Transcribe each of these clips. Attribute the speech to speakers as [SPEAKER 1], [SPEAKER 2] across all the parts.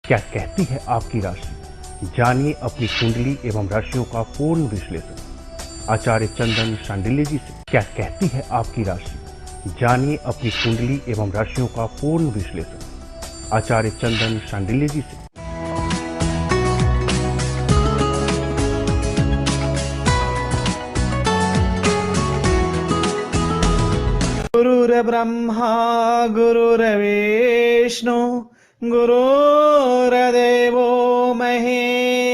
[SPEAKER 1] क्या कहती है आपकी राशि? जानिए अपनी कुंडली एवं राशियों का पूर्ण विश्लेषण आचार्य चंदन शांडिल्य जी से। क्या कहती है आपकी राशि? जानिए अपनी कुंडली एवं राशियों का पूर्ण विश्लेषण आचार्य चंदन शांडिल्य जी से।
[SPEAKER 2] गुरुर्ब्रह्मा गुरुर्विष्णु गुरुर्देवो महेश्वर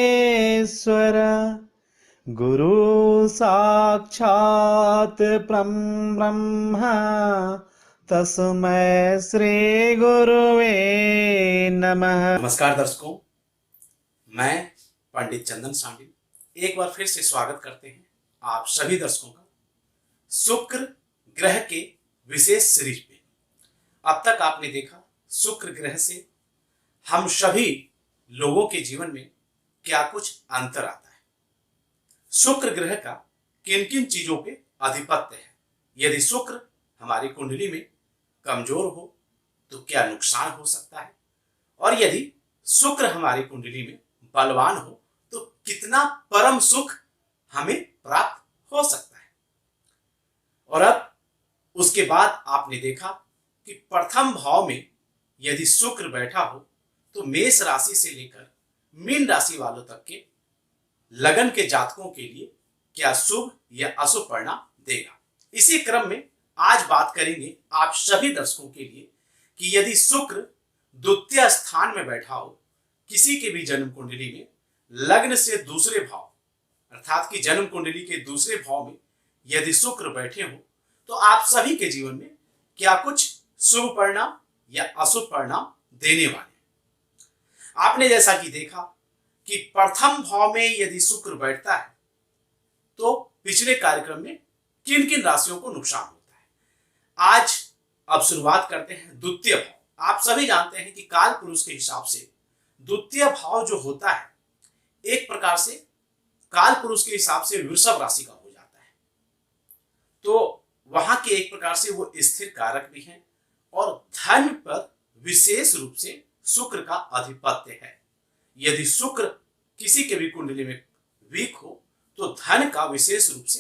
[SPEAKER 2] गुरु साक्षात् परब्रह्म तस्मै श्री गुरुवे नमः।
[SPEAKER 3] नमस्कार दर्शकों, मैं पंडित चंदन सांडिल एक बार फिर से स्वागत करते हैं आप सभी दर्शकों का शुक्र ग्रह के विशेष सीरीज में। अब तक आपने देखा शुक्र ग्रह से हम सभी लोगों के जीवन में क्या कुछ अंतर आता है, शुक्र ग्रह का किन किन चीजों पे आधिपत्य है, यदि शुक्र हमारी कुंडली में कमजोर हो तो क्या नुकसान हो सकता है, और यदि शुक्र हमारी कुंडली में बलवान हो तो कितना परम सुख हमें प्राप्त हो सकता है। और अब उसके बाद आपने देखा कि प्रथम भाव में यदि शुक्र बैठा हो तो मेष राशि से लेकर मीन राशि वालों तक के लगन के जातकों के लिए क्या शुभ या अशुभ परिणाम देगा। इसी क्रम में आज बात करेंगे आप सभी दर्शकों के लिए कि यदि शुक्र द्वितीय स्थान में बैठा हो किसी के भी जन्म कुंडली में लग्न से दूसरे भाव अर्थात कि जन्म कुंडली के दूसरे भाव में यदि शुक्र बैठे हो तो आप सभी के जीवन में क्या कुछ शुभ परिणाम या अशुभ परिणाम देने वाले हैं। आपने जैसा कि देखा कि प्रथम भाव में यदि शुक्र बैठता है तो पिछले कार्यक्रम में किन किन राशियों को नुकसान होता है। आज अब शुरुआत करते हैं द्वितीय भाव। आप सभी जानते हैं कि काल पुरुष के हिसाब से द्वितीय भाव जो होता है एक प्रकार से काल पुरुष के हिसाब से वृषभ राशि का हो जाता है, तो वहां के एक प्रकार से वो स्थिर कारक भी हैं और धन पर विशेष रूप से शुक्र का आधिपत्य है। यदि शुक्र किसी के भी कुंडली में वीक हो तो धन का विशेष रूप से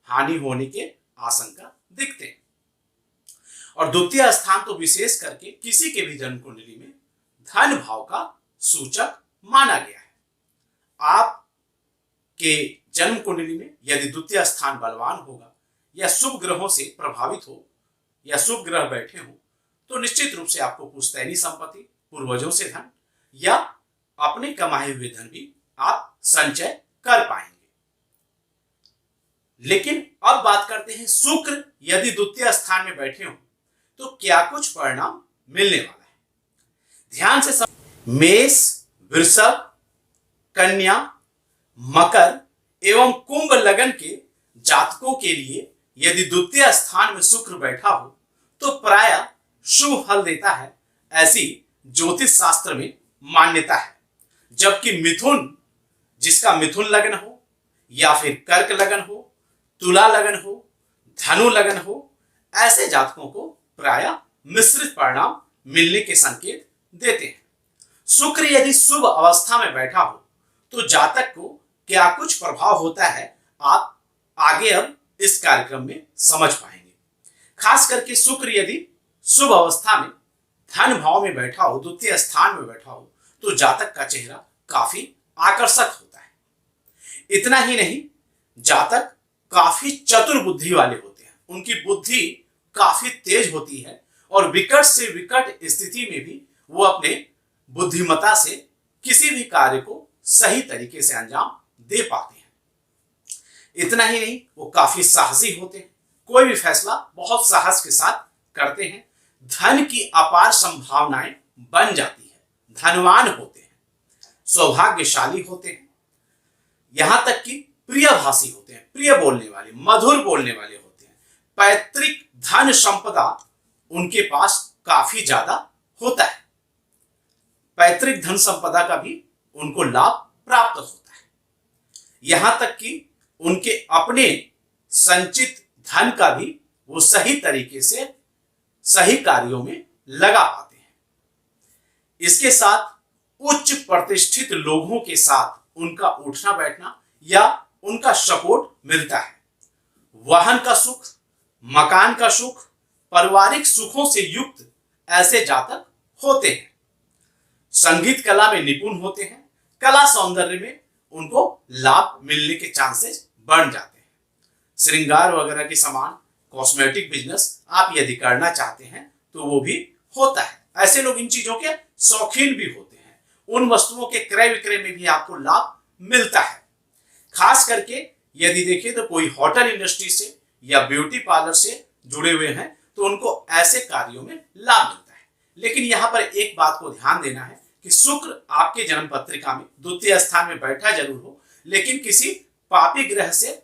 [SPEAKER 3] हानि होने के आशंका दिखते हैं। और द्वितीय स्थान तो विशेष करके किसी के भी जन्म कुंडली में धन भाव का सूचक माना गया है। आप के जन्म कुंडली में यदि द्वितीय स्थान बलवान होगा या शुभ ग्रहों से प्रभावित हो या शुभ ग्रह बैठे हो तो निश्चित रूप से आपको पुश्तैनी संपत्ति, पूर्वजों से धन या अपने कमाए हुए धन भी आप संचय कर पाएंगे। लेकिन अब बात करते हैं शुक्र यदि द्वितीय स्थान में बैठे हो तो क्या कुछ परिणाम मिलने वाला है। ध्यान से मेष, वृषभ, कन्या, मकर एवं कुंभ लगन के जातकों के लिए यदि द्वितीय स्थान में शुक्र बैठा हो तो प्राय शुभ फल देता है, ऐसी ज्योतिष शास्त्र में मान्यता है। जबकि मिथुन, जिसका मिथुन लगन हो या फिर कर्क लगन हो, तुला लगन हो, धनु लगन हो, ऐसे जातकों को प्राय मिश्रित परिणाम मिलने के संकेत देते हैं। शुक्र यदि शुभ अवस्था में बैठा हो तो जातक को क्या कुछ प्रभाव होता है आप आगे अब इस कार्यक्रम में समझ पाएंगे। खास करके शुक्र यदि शुभ अवस्था में धन भाव में बैठा हो, द्वितीय स्थान में बैठा हो तो जातक का चेहरा काफी आकर्षक होता है। इतना ही नहीं, जातक काफी चतुर बुद्धि वाले होते हैं, उनकी बुद्धि काफी तेज होती है और विकट से विकट स्थिति में भी वो अपने बुद्धिमता से किसी भी कार्य को सही तरीके से अंजाम दे पाते हैं। इतना ही नहीं, वो काफी साहसी होते हैं, कोई भी फैसला बहुत साहस के साथ करते हैं, धन की अपार संभावनाएं बन जाती है, धनवान होते हैं, सौभाग्यशाली होते हैं, यहां तक कि प्रियभाषी होते हैं, प्रिय बोलने वाले, मधुर बोलने वाले होते हैं। पैतृक धन संपदा उनके पास काफी ज्यादा होता है, पैतृक धन संपदा का भी उनको लाभ प्राप्त होता है। यहां तक कि उनके अपने संचित धन का भी वो सही तरीके से सही कार्यों में लगा पाते हैं। इसके साथ उच्च प्रतिष्ठित लोगों के साथ उनका उठना बैठना या उनका सपोर्ट मिलता है। वाहन का सुख, मकान का सुख, पारिवारिक सुखों से युक्त ऐसे जातक होते हैं। संगीत कला में निपुण होते हैं। कला सौंदर्य में उनको लाभ मिलने के चांसेस बढ़ जाते हैं। श्रृंगार वगैरह के सामान, कॉस्मेटिक बिजनेस आप यदि करना चाहते हैं तो वो भी होता है। ऐसे लोग इन चीजों के शौकीन भी होते हैं। उन वस्तुओं के क्रय विक्रय में भी आपको लाभ मिलता है। खास करके यदि देखें तो कोई होटल इंडस्ट्री से या ब्यूटी पार्लर से जुड़े हुए हैं तो उनको ऐसे कार्यों में लाभ मिलता है। लेकिन यहां पर एक बात को ध्यान देना है कि शुक्र आपके जन्म पत्रिका में द्वितीय स्थान में बैठा जरूर हो, लेकिन किसी पापी ग्रह से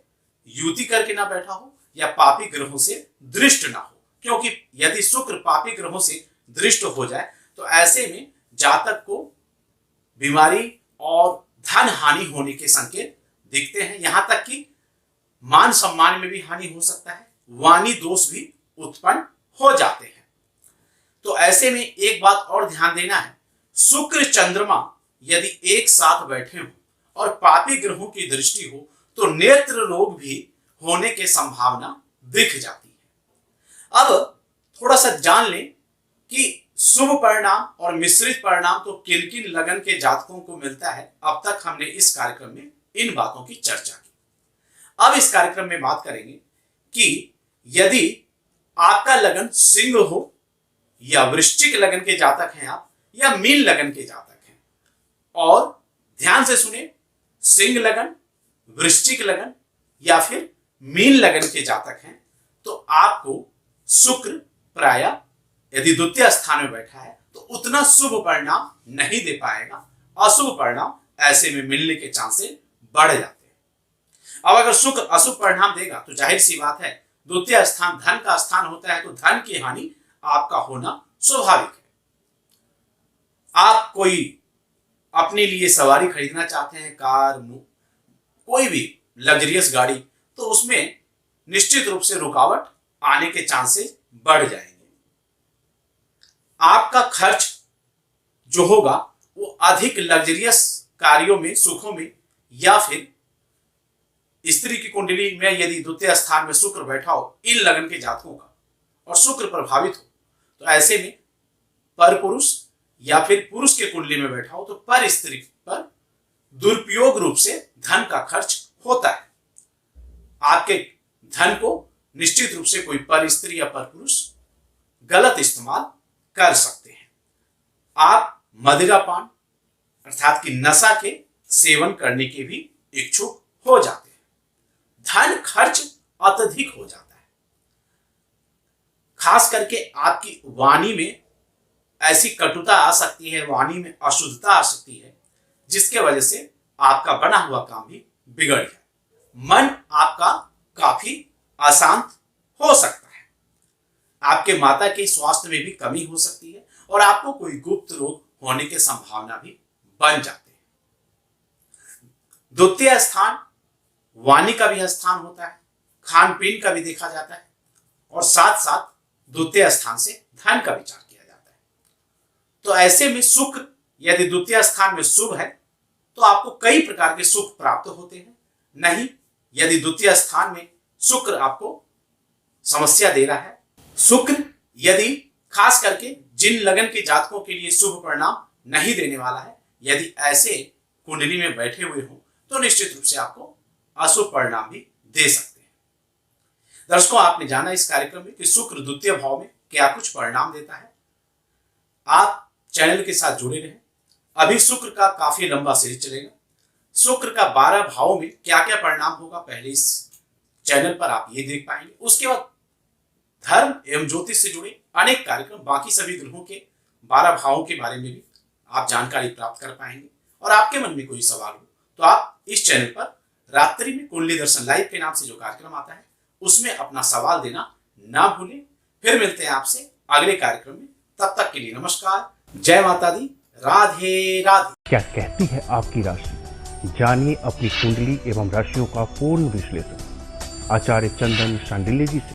[SPEAKER 3] युति करके ना बैठा हो या पापी ग्रहों से दृष्ट ना हो। क्योंकि यदि शुक्र पापी ग्रहों से दृष्ट हो जाए तो ऐसे में जातक को बीमारी और धन हानि होने के संकेत दिखते हैं। यहां तक कि मान सम्मान में भी हानि हो सकता है। वाणी दोष भी उत्पन्न हो जाते हैं। तो ऐसे में एक बात और ध्यान देना है, शुक्र चंद्रमा यदि एक साथ बैठे हो और पापी ग्रहों की दृष्टि हो तो नेत्र रोग भी होने की संभावना दिख जाती है। अब थोड़ा सा जान लें कि शुभ परिणाम और मिश्रित परिणाम तो किन किन लगन के जातकों को मिलता है। अब तक हमने इस कार्यक्रम में इन बातों की चर्चा की। अब इस कार्यक्रम में बात करेंगे कि यदि आपका लगन सिंह हो या वृश्चिक लगन के जातक हैं आप या मीन लगन के जातक हैं, और ध्यान से सुने, सिंह लगन, वृश्चिक लगन या फिर मीन लगन के जातक हैं तो आपको शुक्र प्रायः यदि द्वितीय स्थान में बैठा है तो उतना शुभ परिणाम नहीं दे पाएगा। अशुभ परिणाम ऐसे में मिलने के चांसेस बढ़ जाते हैं। अब अगर शुक्र अशुभ परिणाम देगा तो जाहिर सी बात है, द्वितीय स्थान धन का स्थान होता है तो धन की हानि आपका होना स्वाभाविक है। आप कोई अपने लिए सवारी खरीदना चाहते हैं, कार, कोई भी लग्जरियस गाड़ी, तो उसमें निश्चित रूप से रुकावट आने के चांसेस बढ़ जाएंगे। आपका खर्च जो होगा वो अधिक लग्जरियस कार्यों में, सुखों में, या फिर स्त्री की कुंडली में यदि द्वितीय स्थान में शुक्र बैठा हो इन लगन के जातकों का और शुक्र प्रभावित हो तो ऐसे में पर पुरुष या फिर पुरुष के कुंडली में बैठा हो तो पर स्त्री पर दुरुपयोग रूप से धन का खर्च होता है। आपके धन को निश्चित रूप से कोई पर स्त्री या पर पुरुष गलत इस्तेमाल कर सकते हैं। आप मदिरा पान अर्थात कि नशा के सेवन करने के भी इच्छुक हो जाते हैं। धन खर्च अत्यधिक हो जाता है। खास करके आपकी वाणी में ऐसी कटुता आ सकती है, वाणी में अशुद्धता आ सकती है, जिसके वजह से आपका बना हुआ काम भी बिगड़ जाए। मन आपका काफी अशांत हो सकता है। आपके माता के स्वास्थ्य में भी कमी हो सकती है और आपको कोई गुप्त रोग होने की संभावना भी बन जाते हैं। द्वितीय स्थान वाणी का भी स्थान होता है, खान पीन का भी देखा जाता है और साथ साथ द्वितीय स्थान से धन का विचार किया जाता है। तो ऐसे में शुक्र यदि द्वितीय स्थान में शुभ है तो आपको कई प्रकार के सुख प्राप्त होते हैं। नहीं, यदि द्वितीय स्थान में शुक्र आपको समस्या दे रहा है, शुक्र यदि खास करके जिन लगन के जातकों के लिए शुभ परिणाम नहीं देने वाला है, यदि ऐसे कुंडली में बैठे हुए हो तो निश्चित रूप से आपको अशुभ परिणाम भी दे सकते हैं। दर्शकों, आपने जाना इस कार्यक्रम में कि शुक्र द्वितीय भाव में क्या कुछ परिणाम देता है। आप चैनल के साथ जुड़े रहें। अभी शुक्र का काफी लंबा सीरीज चलेगा। शुक्र का 12 भावों में क्या क्या परिणाम होगा पहले इस चैनल पर आप ये देख पाएंगे। उसके बाद धर्म एवं ज्योतिष से जुड़े अनेक कार्यक्रम, बाकी सभी ग्रहों के 12 भावों के बारे में भी आप जानकारी प्राप्त कर पाएंगे। और आपके मन में कोई सवाल हो तो आप इस चैनल पर रात्रि में कुंडली दर्शन लाइव के नाम से जो कार्यक्रम आता है उसमें अपना सवाल देना ना भूलें। फिर मिलते हैं आपसे अगले कार्यक्रम में। तब तक के लिए नमस्कार, जय माता दी, राधे राधे।
[SPEAKER 1] क्या कहती है आपकी राशि, जानिए अपनी कुंडली एवं राशियों का पूर्ण विश्लेषण आचार्य चंदन शांडिल्य जी से।